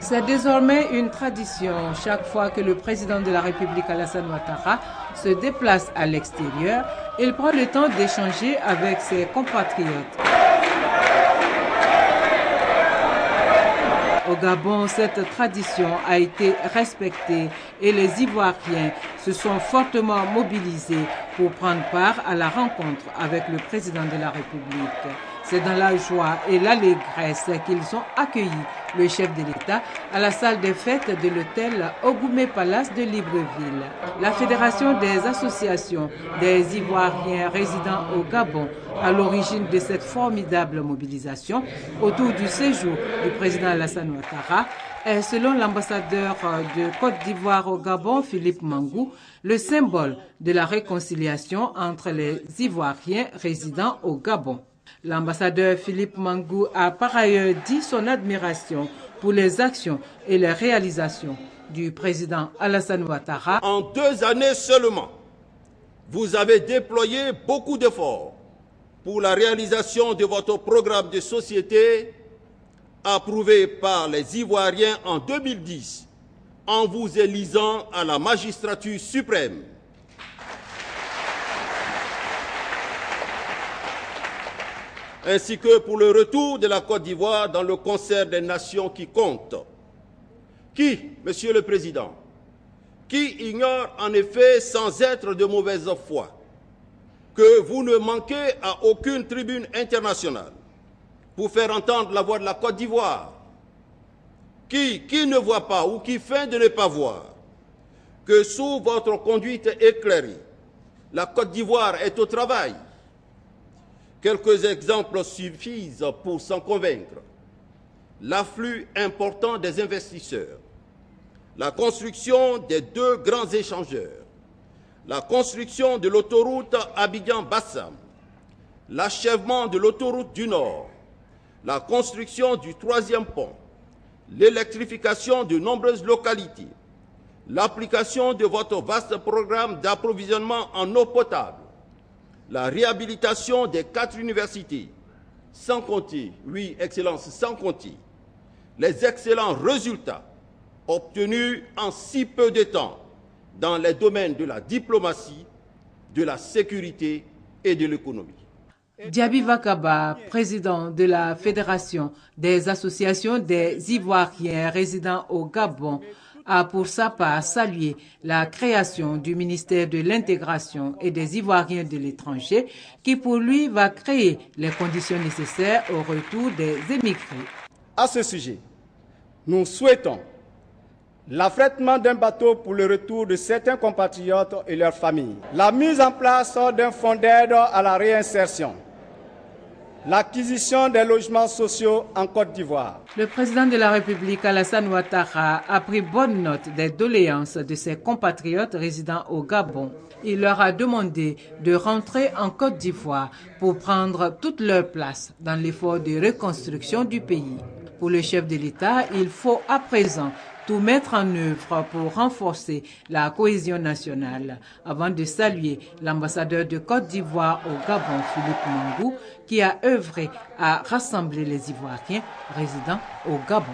C'est désormais une tradition. Chaque fois que le président de la République, Alassane Ouattara, se déplace à l'extérieur, il prend le temps d'échanger avec ses compatriotes. Au Gabon, cette tradition a été respectée et les Ivoiriens se sont fortement mobilisés pour prendre part à la rencontre avec le président de la République. C'est dans la joie et l'allégresse qu'ils ont accueilli le chef de l'État à la salle des fêtes de l'hôtel Ogoumé Palace de Libreville. La Fédération des associations des Ivoiriens résidant au Gabon, à l'origine de cette formidable mobilisation autour du séjour du président Alassane Ouattara, est, selon l'ambassadeur de Côte d'Ivoire au Gabon, Philippe Mangou, le symbole de la réconciliation entre les Ivoiriens résidant au Gabon. L'ambassadeur Philippe Mangou a par ailleurs dit son admiration pour les actions et les réalisations du président Alassane Ouattara. En 2 années seulement, vous avez déployé beaucoup d'efforts pour la réalisation de votre programme de société approuvé par les Ivoiriens en 2010 en vous élisant à la magistrature suprême. Ainsi que pour le retour de la Côte d'Ivoire dans le concert des nations qui comptent. Qui, Monsieur le Président, qui ignore en effet sans être de mauvaise foi que vous ne manquez à aucune tribune internationale pour faire entendre la voix de la Côte d'Ivoire? Qui ne voit pas ou qui feint de ne pas voir que sous votre conduite éclairée, la Côte d'Ivoire est au travail? Quelques exemples suffisent pour s'en convaincre. L'afflux important des investisseurs, la construction des 2 grands échangeurs, la construction de l'autoroute Abidjan-Bassam, l'achèvement de l'autoroute du Nord, la construction du 3e pont, l'électrification de nombreuses localités, l'application de votre vaste programme d'approvisionnement en eau potable, la réhabilitation des 4 universités, sans compter, oui, Excellence, sans compter, les excellents résultats obtenus en si peu de temps dans les domaines de la diplomatie, de la sécurité et de l'économie. Diaby Vakaba, président de la Fédération des associations des Ivoiriens résidant au Gabon, a pour sa part salué la création du ministère de l'intégration et des Ivoiriens de l'étranger qui pour lui va créer les conditions nécessaires au retour des émigrés. À ce sujet, nous souhaitons l'affrètement d'un bateau pour le retour de certains compatriotes et leurs familles, la mise en place d'un fonds d'aide à la réinsertion, l'acquisition des logements sociaux en Côte d'Ivoire. Le président de la République, Alassane Ouattara, a pris bonne note des doléances de ses compatriotes résidant au Gabon. Il leur a demandé de rentrer en Côte d'Ivoire pour prendre toute leur place dans l'effort de reconstruction du pays. Pour le chef de l'État, il faut à présent tout mettre en œuvre pour renforcer la cohésion nationale, avant de saluer l'ambassadeur de Côte d'Ivoire au Gabon, Philippe Mangou, qui a œuvré à rassembler les Ivoiriens résidant au Gabon.